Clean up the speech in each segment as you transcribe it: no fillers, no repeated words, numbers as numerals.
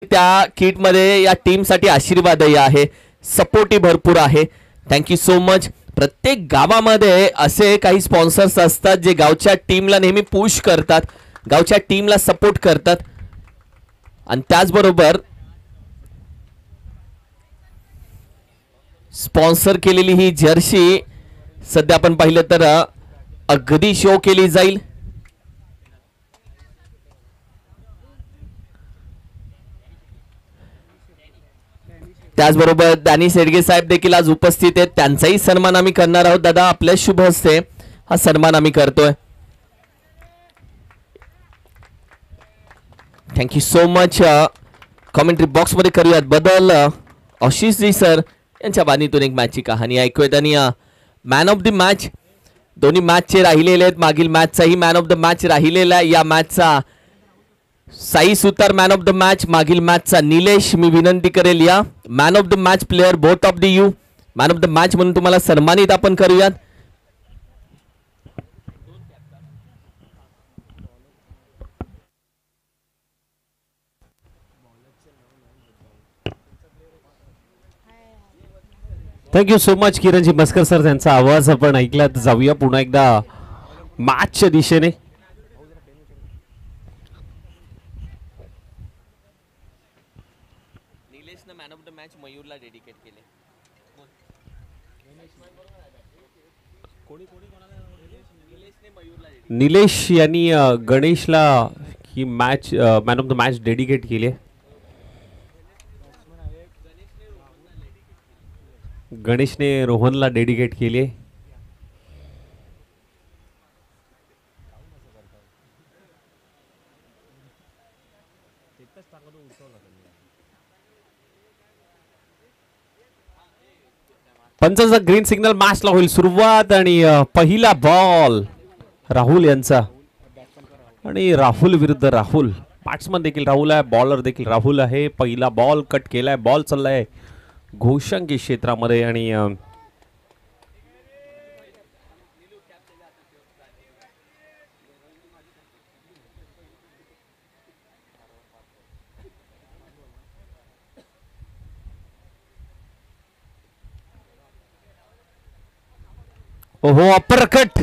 त्या किट मध्ये या टीम साठी आशीर्वादही आहे, सपोर्टही भरपूर आहे. Thank you so much. प्रत्येक गावामध्ये असे काही स्पॉन्सर्स असतात जे गावच्या टीमला नेहमी पुश करतात, गावच्या टीमला सपोर्ट करतात. आणि त्याचबरोबर स्पॉन्सर केलेली ही जर्सी सध्या आपण पाहिलं तर अगदी शो केली जाईल. त्याचबरोबर दानी शेडगे साहेब देखील आज उपस्थित आहेत, त्यांचाही सन्मान आम्ही करणार आहोत. दादा, आपल्या शुभ हस्ते हा सन्मान आम्ही करतोय. Thank you so much. Commentary box मध्ये करूयात बदल. आशिष जी सर यांच्या बाणीतून एक मॅचची कहाणी ऐकूयात. आणि मॅन ऑफ द मॅच दोन्ही मॅचचे राहिलेले आहेत. मागील मॅचचाही मॅन ऑफ द मॅच राहिलेला आहे. या मॅचचा साई सुतार मॅन ऑफ द मॅच, मागील मॅचचा निलेश. मी विनंती करेल या man of the match player both of the you man of the match म्हणून तुम्हाला सन्मानित आपण करूयात. थँक्यू सो मच किरणजी मस्कर सर, त्यांचा आवाज आपण ऐकलात. जाऊया पुन्हा एकदा मॅचच्या दिशेने. निलेशने मॅन ऑफ द मॅच मयूरला डेडिकेट केले. निलेश यांनी गणेशला ही match man of the match dedicate केली आहे. गणेशने रोहनला डेडिकेट केली आहे. पंचाचा ग्रीन सिग्नल मॅचला होईल सुरुवात. आणि पहिला बॉल राहुल यांचा. आणि राहुल विरुद्ध राहुल. बॅट्समन देखील राहुल आहे, बॉलर देखील राहुल आहे. पहिला बॉल कट केलाय, बॉल चाललाय घोषांकी क्षेत्रामध्ये. आणि ओहो, अपरकट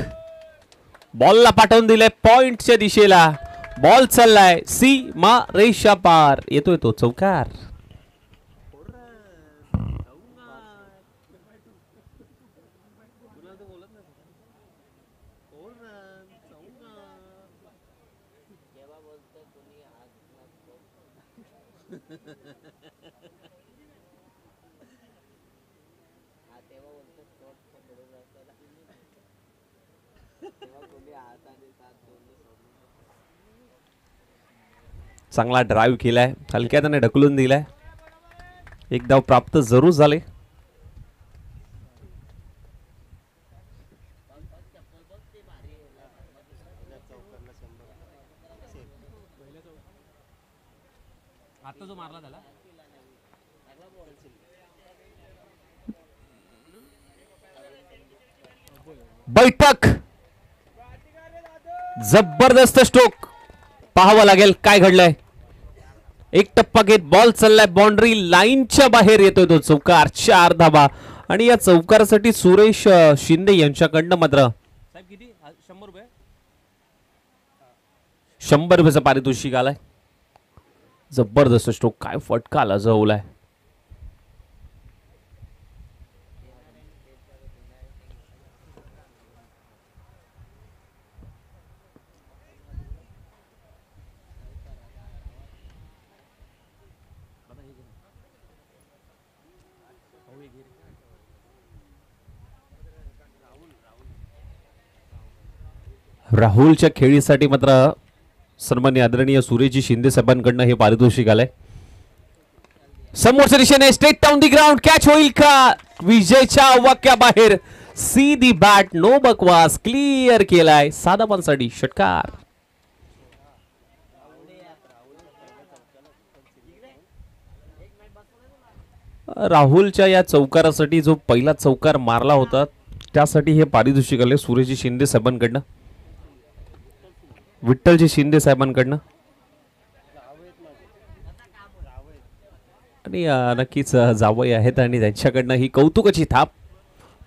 बॉलला पाठवून दिले पॉइंटच्या दिशेला. बॉल चाललाय सीमा रेषा पार. येतोय तो चौकार. चांगला ड्राईव्ह केलाय, हलक्या त्याने ढकलून दिलाय. एक धाव प्राप्त जरूर झाले. आता जो मारला त्याला बैठक. जबरदस्त स्ट्रोक. पाहावं लागेल काय घडलंय. एक टप्पा घेत बॉल चाललाय बाउंड्री लाईनच्या बाहेर. येतोय तो चौकार. 4 धावा. आणि या चौकारासाठी सुरेश शिंदे यांच्याकडनं मात्र 100 रुपये 100 रुपयाचं पारितोषिक आलाय. जबरदस्त स्ट्रोक. काय फटका आला जवलाय. राहुलच्या खेळीसाठी मात्र सन्मान्य आदरणीय सुरेशजी शिंदे साहेबांकडनं हे पारितोषिक आलंय. समोरच्या दिशेने straight down the ground. Catch होईल का? विजयच्या वाक्याबाहेर. सीधी बॅट, नो बकवास. क्लिअर केलाय. साधा पानसाठी षटकार. राहुलच्या या चौकारासाठी जो पहिला चौकार मारला होता त्यासाठी हे पारितोषिक आले सुरेशजी शिंदे साहेबांकडनं. विठ्ठलजी शिंदे साहेबांकडनं. आणि नक्कीच जावई आहेत आणि त्यांच्याकडनं ही कौतुकाची थाप.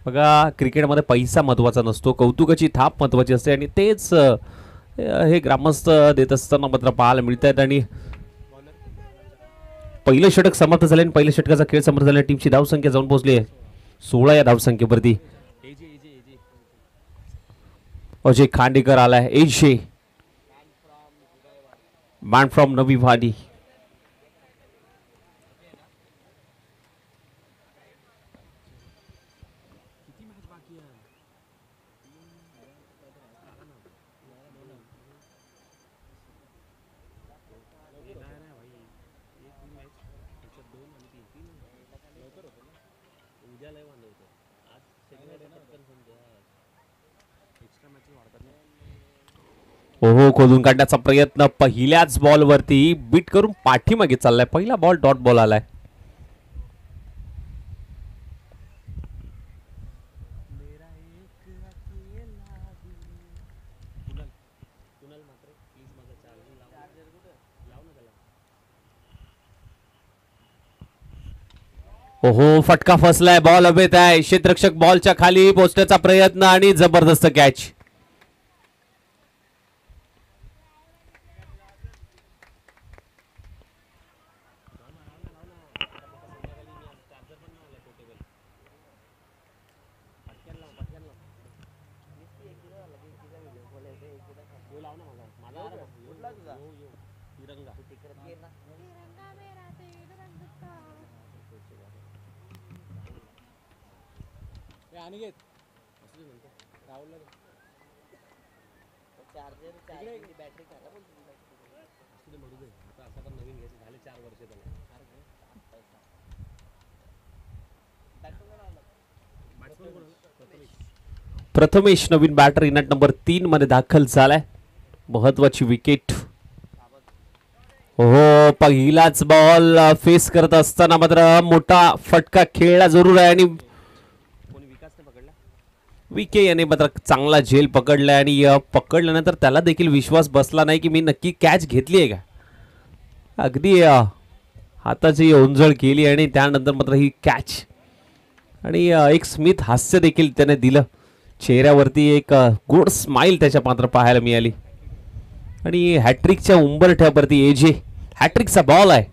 बघा क्रिकेटमध्ये पैसा महत्त्वाचा नसतो, कौतुकाची थाप महत्त्वाची असते आणि तेच हे ग्रामस्थ देत असताना मात्र पाहायला मिळत आहेत. आणि पहिलं षटक समाप्त झाले आणि पहिल्या षटकाचा खेळ समाप्त झाला. टीमची धावसंख्या जाऊन पोहोचली आहे 16 या धावसंख्येवरती. अजय खांडेकर आलाय. एजे मॅन फ्रॉम नवी वाडी. ओहो खोदून काढण्याचा प्रयत्न पहिल्याच बॉलवरती बीट करून पाठीमागे चाललाय. पहिला बॉल डॉट बॉल आलाय. ओहो फटका फसलाय. बॉल हवेत आहे. क्षेत्ररक्षक बॉलच्या खाली पोहोचण्याचा प्रयत्न आणि जबरदस्त कॅच. प्रथमेश नवीन बॅटर इनट नंबर 3 मध्ये दाखल झालाय. महत्वाची विकेट. हो पहिलाच बॉल फेस करत असताना मात्र मोठा फटका खेळला जरूर आहे आणि विके याने मात्र चांगला झेल पकडलाय आणि पकडल्यानंतर त्याला देखील विश्वास बसला नाही की मी नक्की कॅच घेतली आहे का. अगदी हाताची ओंजळ केली आणि त्यानंतर मात्र ही कॅच आणि एक स्मित हास्य देखील त्याने दिलं. चेहऱ्यावरती एक गोड स्माइल त्याच्या मात्र पाहायला मिळाली आणि हॅट्रिकच्या उंबरठ्यावरती एजे. हॅट्रिकचा बॉल आहे.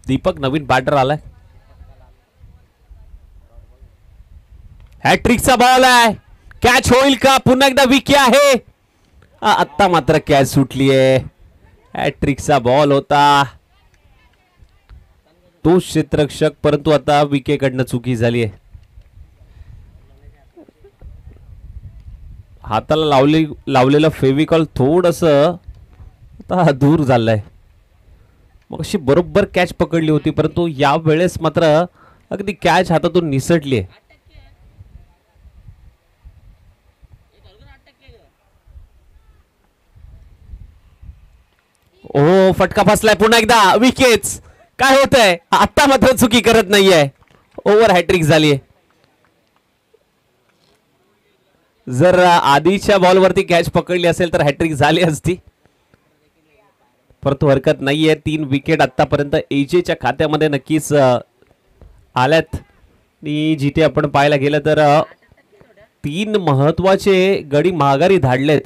दीपक नवीन बॅटर आलाय. हॅट्रिकचा बॉल आहे. कॅच होईल का. पुन्हा एकदा विके आहे. आत्ता मात्र कॅच सुटली आहे. हॅट्रिकचा बॉल होता. तो क्षेत्ररक्षक परंतु आता विके कडनं चुकी झाली आहे. हाताला लावलेलं फेविकॉल थोडस आता दूर झालंय. मग अशी बरोबर कॅच पकडली होती परंतु या वेळेस मात्र अगदी कॅच हातातून निसटली आहे. ओ फटका फसलाय पुन्हा एकदा. विकेट्स काय होतंय. आता मात्र चुकी करत नाहीये. ओव्हर हॅट्रिक झालीय. जर आधीच्या बॉलवरती कॅच पकडली असेल तर हॅट्रिक झाली असती परंतु हरकत नाहीये. 3 विकेट आतापर्यंत एजेच्या खात्यामध्ये नक्कीच आल्यात आणि जिथे आपण पाहायला गेलं तर 3 महत्वाचे गडी माघारी धाडलेत.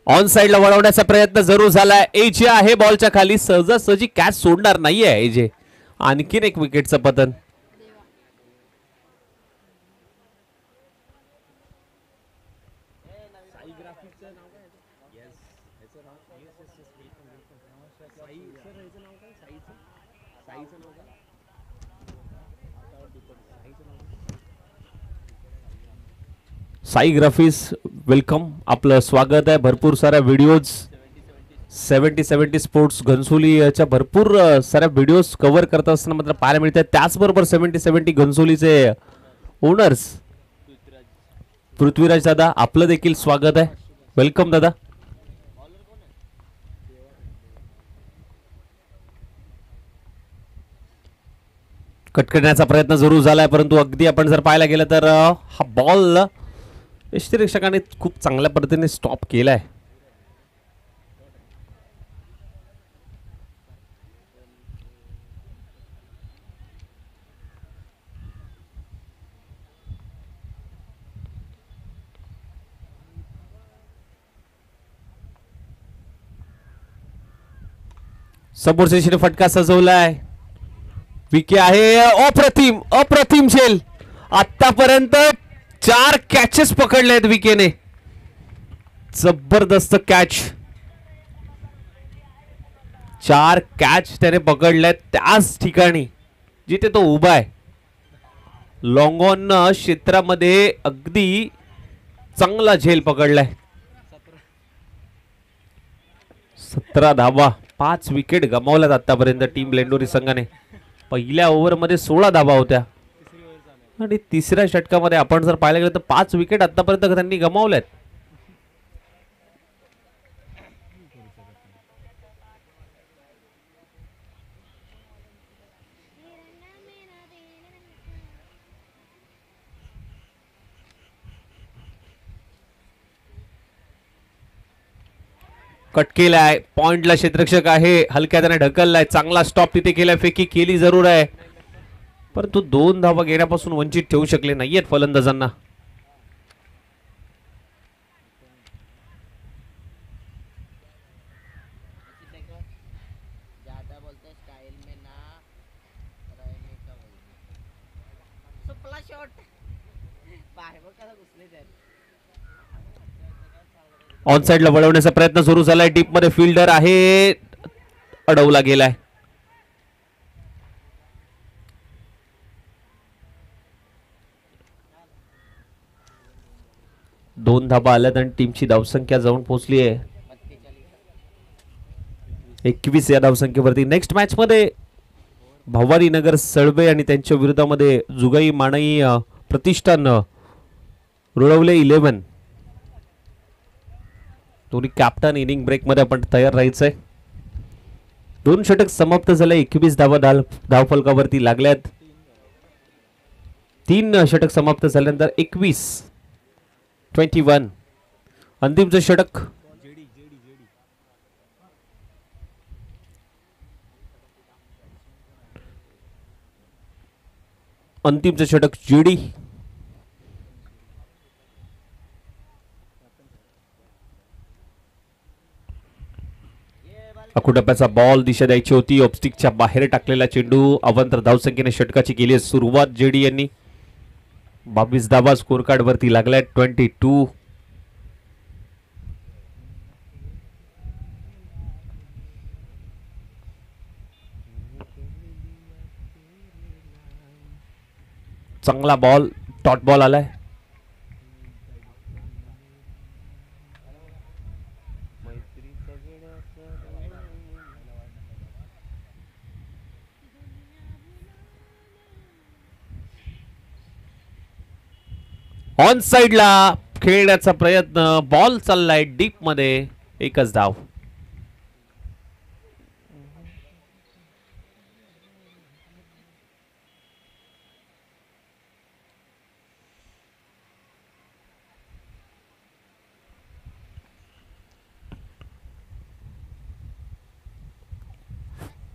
ऑन साइडला वळवण्याचा प्रयत्न जरूर झालाय. एजे आहे बॉलच्या खाली, सहजासहजी कॅच सोडणार नाहीये एजे. आणखीन एक विकेटचं पतन. साई ग्राफिक्स वेलकम, आपलं स्वागत आहे. भरपूर साऱ्या व्हिडिओज 70-70 स्पोर्ट्स घनसोलीच्या भरपूर साऱ्या व्हिडिओज कव्हर करत असताना मात्र पाहायला मिळतात. त्याचबरोबर 70-70 घनसोलीचे ओनर्स पृथ्वीराज दादा, आपलं देखील स्वागत आहे. वेलकम दादा. कट करण्याचा प्रयत्न जरूर झालाय, परंतु अगदी आपण जर पाहायला गेलं तर हा बॉल यष्टिरक्षकाने खूप चांगल्या पद्धतीने स्टॉप केलाय. समोरच्या फटका सजवलाय. विके आहे. अप्रतिम अप्रतिम झेल. आतापर्यंत 4 कॅचेस पकडलेत विकेने. जबरदस्त कॅच. 4 कॅच त्याने पकडलेत त्याच ठिकाणी जिथे तो उभा आहे. लॉंग ऑन क्षेत्रामध्ये अगदी चांगला झेल पकडलाय. 17 धावा, 5 विकेट गमावल्यात आतापर्यंत टीम लेंडोरी संघाने. पहिल्या ओव्हरमध्ये 16 धावा होत्या आणि तिसऱ्या षटकामध्ये आपण जर पाहायला गेलं तर 5 विकेट आतापर्यंत त्यांनी गमावल्यात. कट केलाय. पॉइंटला क्षेत्ररक्षक आहे, हलक्या त्याने ढकललाय. चांगला स्टॉप तिथे केलाय. फेकी केली जरूर आहे, परंतु 2 धावा घेण्यापासून वंचित ठेवू शकले नाहीयेत फलंदाजांना. ऑन साइडला वळवण्याचा प्रयत्न सुरू झालाय. डीप मध्ये फिल्डर आहे, अडवला गेलाय. दोन धाबा आल्यात आणि टीमची धावसंख्या जाऊन पोहोचली आहे 21 या धावसंख्येवरती. नेक्स्ट मॅच मध्ये भवानी नगर सळवे आणि त्यांच्या विरोधामध्ये जुगाई माणई प्रतिष्ठान रुळवले 11. दोन्ही कॅप्टन. इनिंग ब्रेक मध्ये आपण तयार राहायचंय. 2 षटक समाप्त झाले. 21 धावा धावफलकावरती लागल्यात. 3 षटक समाप्त झाल्यानंतर 21 अंतिमचं षटक. अंतिमचं षटक जेडी. अकुटप्प्याचा बॉल दिशा द्यायची होती. ऑब्स्टिकच्या बाहेर टाकलेला चेंडू. अवंतर धावसंख्येने षटकाची केली आहे सुरुवात जेडी यांनी. 22 धावा स्कोर कार्ड वरती लागलाय. 22. चांगला बॉल, डॉट बॉल आलाय. ऑन साइडला खेळण्याचा प्रयत्न. बॉल चाललाय डीप मध्ये. 1च धाव.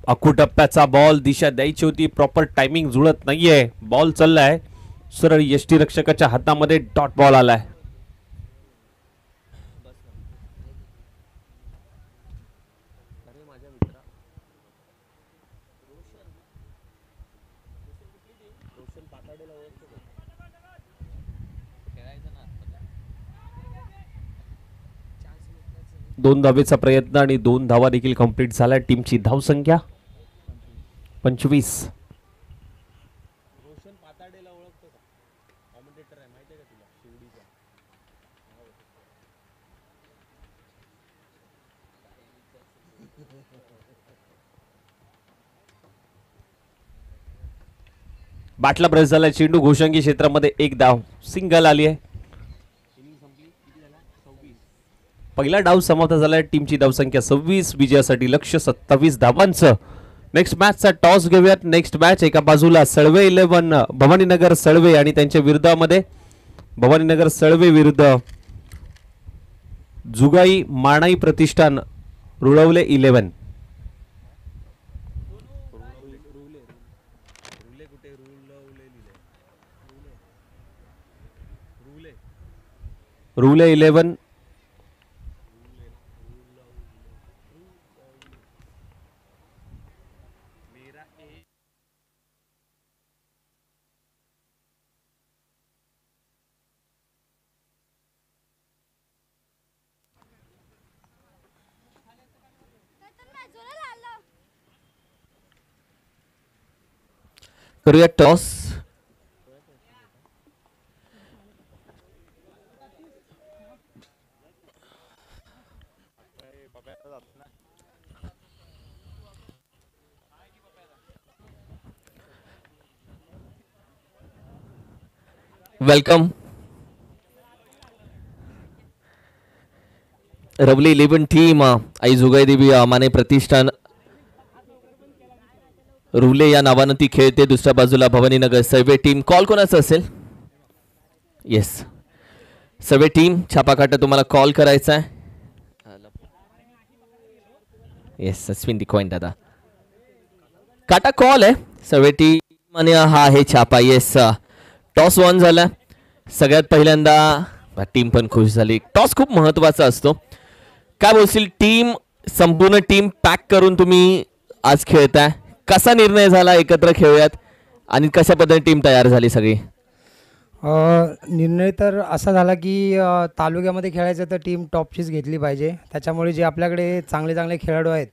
अकुटप्प्याचा बॉल दिशा द्यायची होती. प्रॉपर टायमिंग जुळत नाहीये. बॉल चाललाय सरळ यष्टिरक्षकाच्या हातामध्ये. डॉट बॉल आलाय. 2 धावेचा प्रयत्न आणि 2 धावा देखील कंप्लीट झाल्या. टीमची धावसंख्या 25. बाटला ब्रेस झाला. चेंडू घोषंगी क्षेत्रामध्ये 1 धाव सिंगल आली आहे. पहिला डाव समाप्त झालाय. टीमची धावसंख्या 26. विजयासाठी लक्ष 27 धावांचं. नेक्स्ट मॅचचा टॉस घेऊयात. नेक्स्ट मॅच एका बाजूला सळवे 11 भवानीनगर सळवे आणि त्यांच्या विरुद्धामध्ये भवानीनगर सळवे विरुद्ध जुगाई माणाई प्रतिष्ठान रुळवले 11. रुले 11 करूया टॉस. वेलकम. रवली 11 टीम आई जुगाई देवी माने प्रतिष्ठान रुले या नावानं ती खेळते. दुसऱ्या बाजूला भवानीनगर सर्वे टीम. कॉल कोणाचा असेल? येस, सर्वे टीम छापा काटा तुम्हाला कॉल करायचा आहे. येस, अश्विन डिकॉइन दादा काटा कॉल आहे. सर्वे टीम आणि हा आहे छापा. येस, टॉस 1 झाला. सगळ्यात पहिल्यांदा टीम पण खुश झाली. टॉस खूप महत्वाचा असतो. काय बोलशील? टीम संपूर्ण टीम पॅक करून तुम्ही आज खेळताय. कसा निर्णय झाला एकत्र खेळूयात आणि कशा पद्धतीने टीम तयार झाली सगळी? निर्णय तर असा झाला की तालुक्यामध्ये खेळायचं तर टीम टॉपचीच घेतली पाहिजे. त्याच्यामुळे जे आपल्याकडे चांगले चांगले खेळाडू आहेत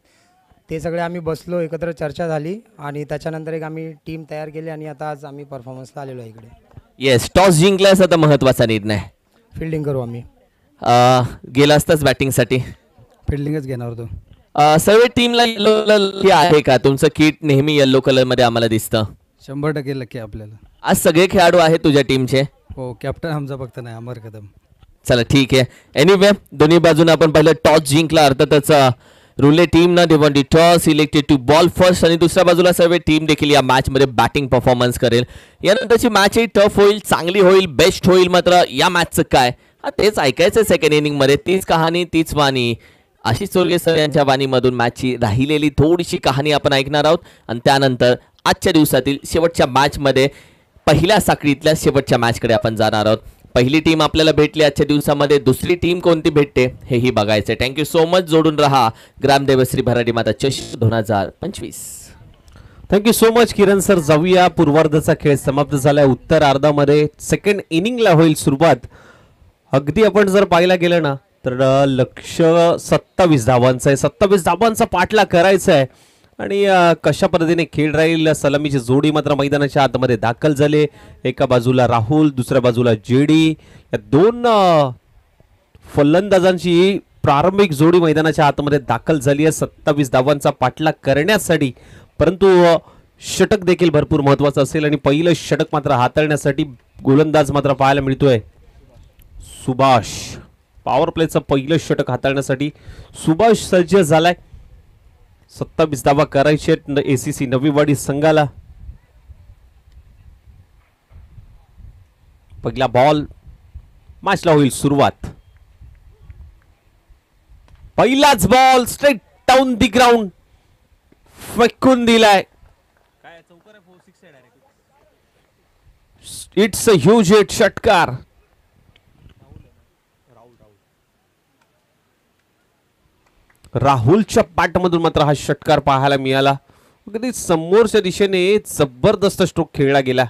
ते सगळे आम्ही बसलो, एकत्र चर्चा झाली आणि त्याच्यानंतर एक आम्ही टीम तयार केली आणि आता आज आम्ही परफॉर्मन्सला आलेलो आहे इकडे. येस, टॉस जिंकल्यास आता महत्वाचा निर्णय. फिल्डिंग करू आम्ही. गेला असताच बॅटिंगसाठी फिल्डिंगच घेणार होतो. सर्व टीमला येलो कलर आहे का? तुमचं किट नेहमी येलो कलर मध्ये आम्हाला दिसतं. 100% लकी आपल्याला. आज सगळे खेळाडू आहेत तुझ्या टीमचे? हो, कॅप्टन आमचा फक्त नाही, अमर कदम. चला ठीक आहे. एनिवे, दोन्ही बाजूने आपण पहिलं टॉस जिंकला. अर्थातच रुले टीम न डिवॉन the toss selected to bowl first आणि दुसऱ्या बाजूला सर्व टीम देखील या मॅच मध्ये बॅटिंग परफॉर्मन्स करेल. यानंतरची मॅच ही टफ होईल, चांगली होईल, बेस्ट होईल. मात्र या मॅचचं काय तेच ऐकायचं सेकंड इनिंग मध्ये. तीच कहाणी, तीच वाणी. आशिष चोरगे सर यांच्या वाणीमधून मॅचची राहिलेली थोडीशी कहाणी आपण ऐकणार आहोत आणि त्यानंतर आजच्या दिवसातील शेवटच्या मॅचमध्ये पहिल्या साखळीतल्या शेवटच्या मॅचकडे आपण जाणार आहोत. पहिली टीम आपल्याला भेटली आजच्या दिवसामध्ये, दुसरी टीम कोणती भेटते हेही बघायचं. Thank you so much. जोडून रहा ग्रामदेवश्री भराडी माता चषक 2025. थँक्यू सो मच किरण सर. जाऊया, पूर्वार्धाचा खेळ समाप्त झालाय. उत्तर अर्धामध्ये सेकंड इनिंगला होईल सुरुवात. अगदी आपण जर पाहायला गेलं ना तर लक्ष 27 धावांचं आहे. 27 धावांचा पाठला करायचा आहे आणि कशा पद्धतीने खेळ राहील. सलामीची जोडी मात्र मैदानाच्या आतमध्ये दाखल झाले. एका बाजूला राहुल, दुसऱ्या बाजूला जेडी. या दोन फलंदाजांची प्रारंभिक जोडी मैदानाच्या आतमध्ये दाखल झाली आहे 27 धावांचा पाठला करण्यासाठी. परंतु षटक देखील भरपूर महत्वाचं असेल आणि पहिलं षटक मात्र हाताळण्यासाठी गोलंदाज मात्र पाहायला मिळतोय सुभाष. पॉवर प्लेचं पहिलं षटक हाताळण्यासाठी सुभाष सज्ज झालाय. 27 धावा करायचे एसीसी नवीवाडी संघाला. पहिला बॉल, मॅचला होईल सुरुवात. पहिलाच ball straight down the ground फेकून दिलाय. It's a huge hit. षटकार. राहुलच्या बॅटमधून मात्र हा षटकार पाहायला मिळाला. अगदी समोरच्या दिशेने जबरदस्त स्ट्रोक खेळला गेला.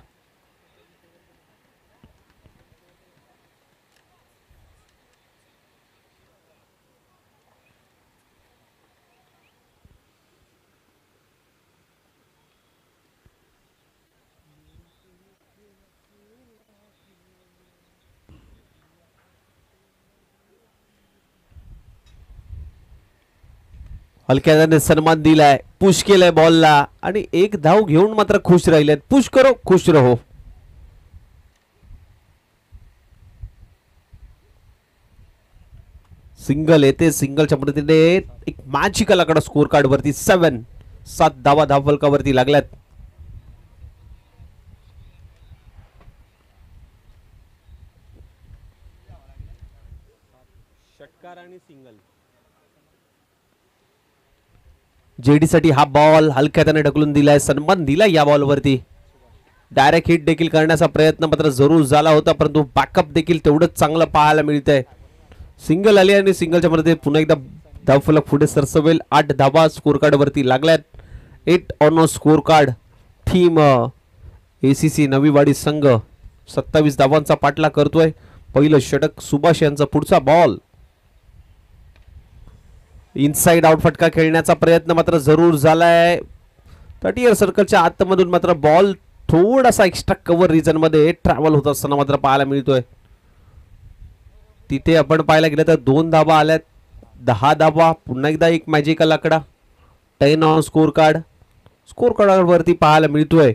हलक्याने सन्मान दिलाय, पुश केलाय बॉलला आणि एक धाव घेऊन मात्र खुश राहिलेत. पुश करो खुश रहो. सिंगल येते, सिंगलच्या मदतीने एक मॅजिकल आकडा स्कोर कार्ड वरती 7 धावा धावफलकावरती लागल्यात. षटकार आणि सिंगल. जेडी साठी हा बॉल हलक्याने ढकलून दिलाय, सन्मान दिलाय या बॉल वरती. डायरेक्ट हिट देखील करण्याचा प्रयत्न मात्र जरूर झाला होता, परंतु बॅकअप देखील तेवढंच चांगलं पाहायला मिळतंय. सिंगल आली आणि सिंगलच्या मध्ये पुन्हा एकदा धावफलक पुढे सरसवेल. 8 धावा स्कोर कार्ड वरती लागल्यात. 8 on score card. Theme ACC Naviwadi संघ 27 धावांचा पाठलाग करतोय. पहिलं षटक सुभाष यांचा. पुढचा बॉल इनसाइड आउट फटका खेळण्याचा प्रयत्न मात्र जरूर झालाय. 30 सर्कलच्या आतमधून मात्र बॉल थोडासा एक्स्ट्रा कव्हर रिजन मध्ये ट्रॅव्हल होत असताना मात्र पाहायला मिळतोय. तिथे आपण पाहायला गेलं तर 2 धावा आल्यात. 10 धावा. पुन्हा एकदा एक मॅजिकल आकडा. 10 on score card. Score card वरती पाहायला मिळतोय.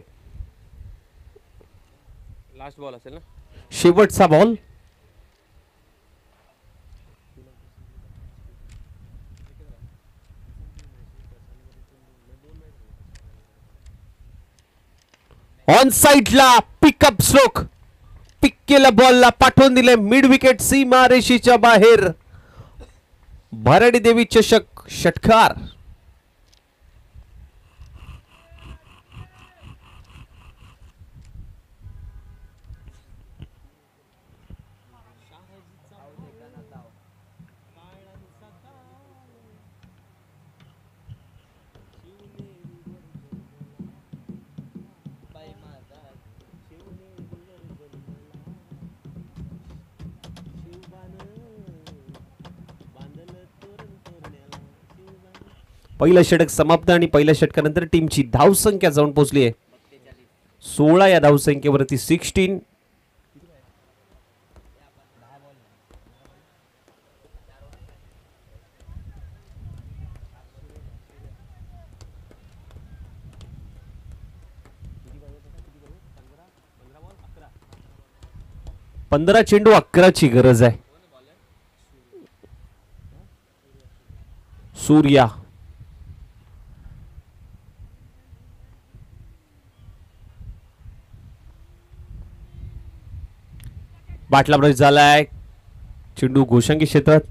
लास्ट बॉल असेल ना. शेवटचा बॉल. ऑन साइडला पिकअप स्ट्रोक. पिक केलं बॉलला, पाठवून दिले मिड विकेट सीमा रेषेच्या बाहेर. भराडी देवी चषक षटकार. पहिलं षटक समाप्त आणि पहिल्या षटकानंतर टीमची धावसंख्या जाऊन पोहोचली आहे 16. या धावसंख्येवरती 16. पंधरा चेंडू 11ची गरज आहे. सूर्या बाटला ब्रश झालाय. चेंडू घोषंगी क्षेत्रात.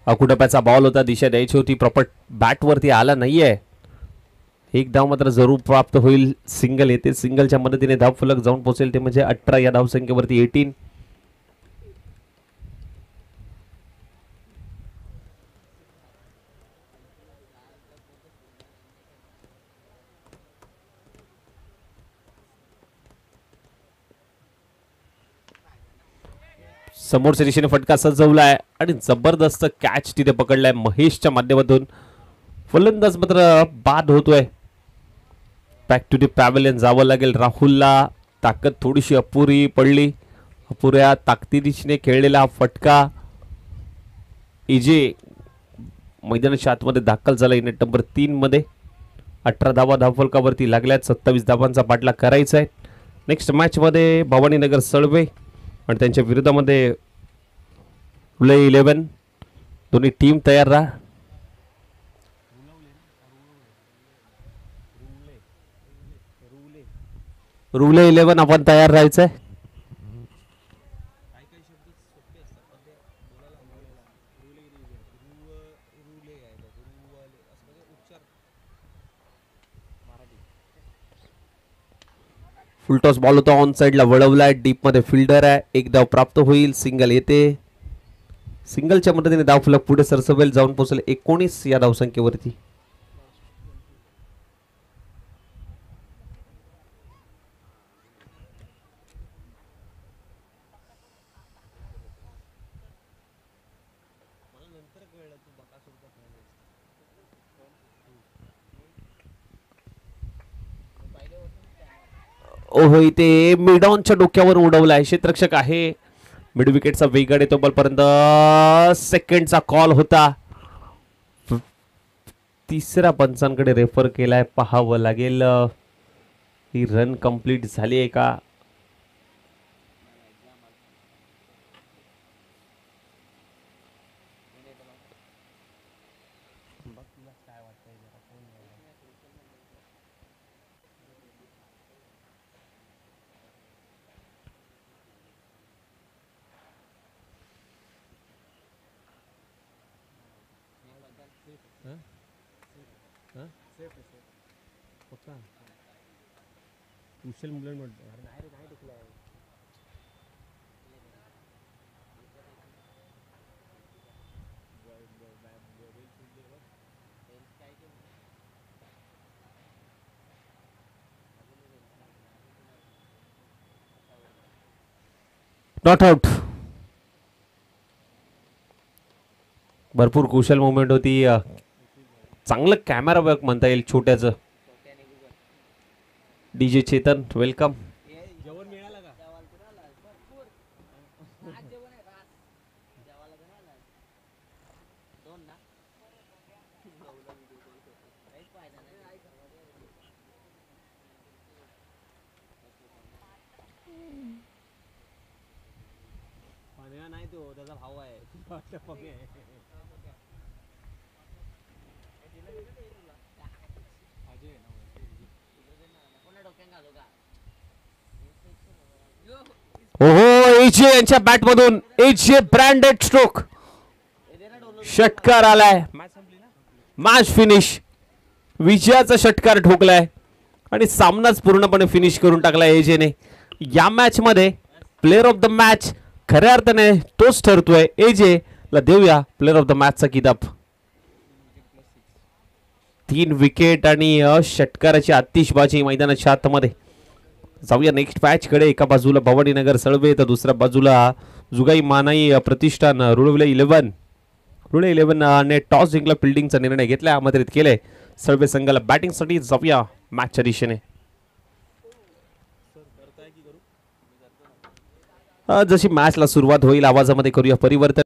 अकुटप्याचा बॉल होता, दिशा द्यायची होती, प्रॉपर बॅट वरती आला नाहीये. एक धाव मात्र जरूर प्राप्त होईल. सिंगल येते, सिंगलच्या मदतीने धाव फलक जाऊन पोहोचेल ते म्हणजे 18. या धावसंख्येवरती 18. समोरच्या दिशेने फटका सजवलाय आणि जबरदस्त कॅच तिथे पकडलाय महेशच्या माध्यमातून. फलंदाज मात्र बाद होतोय. बॅक टू द पॅव्हलियन जावं लागेल राहुलला. ताकद थोडीशी अपुरी पडली. अपुऱ्या ताकदीने खेळलेला फटका इजे मैदानाच्या आतमध्ये दाखल झाला. युनिट नंबर 3 मध्ये 18 धावा धावफलकावरती लागल्यात. 27 धावांचा पाठलाग करायचा आहे. नेक्स्ट मॅच मध्ये भवानीनगर सळवे आणि त्यांच्या विरोधामध्ये रुले 11. दोन्ही टीम तयार राहा. रुले 11 आपण तयार राहायचंय. फुलटॉस बॉल होता, ऑन साइडला वळवलाय. डीप मध्ये फिल्डर आहे. एक धाव प्राप्त होईल. सिंगल येते. सिंगलच्या मदतीने धावफलक पुढे सरसवेल जाऊन पोहोचले 19 या धावसंख्येवरती. ओहो, इथे मिडॉनच्या डोक्यावर उडवलाय. क्षेत्ररक्षक आहे. मिड विकेटचा वेगाड येतो बॉलपर्यंत. सेकंडचा कॉल होता. तिसऱ्या पंचांकडे रेफर केलाय. पाहावं लागेल ही रन कंप्लीट झाली आहे का. कुशल मुलं अरे नाही रे नाही टिकलाय. Not out. भरपूर कुशल मुवमेंट होती. चांगलं कॅमेरा वर्क म्हणता येईल छोट्याचं. DJ Chetan welcome. जेवण मिळालं का? पाण्या नाही तो त्याचा भाव आहे. कमी आहे. ओहो, एजे यांच्या बॅट मधून एजे ब्रँडेड स्ट्रोक. षटकार आलाय. Match finish. विजयाचा षटकार ठोकलाय आणि सामनाच पूर्णपणे फिनिश करून टाकलाय एजेने. या मॅच मध्ये प्लेअर ऑफ द मॅच खऱ्या अर्थाने तोच ठरतोय. एजे ला देऊया प्लेअर ऑफ द मॅचचा किताब. 3 विकेट आणि षटकाराची आतिषबाजी मैदानाच्या आतमध्ये. जाऊया नेक्स्ट मॅच कडे. एका बाजूला भवानीनगर सळवे तर दुसऱ्या बाजूला जुगाई मानाई प्रतिष्ठान. रुळे 11 ने टॉस जिंकला. फिल्डिंगचा निर्णय घेतला. आमंत्रित केले सळवे संघाला बॅटिंगसाठी. जाऊया मॅचच्या दिशेने. जशी मॅचला सुरुवात होईल आवाजामध्ये करूया परिवर्तन.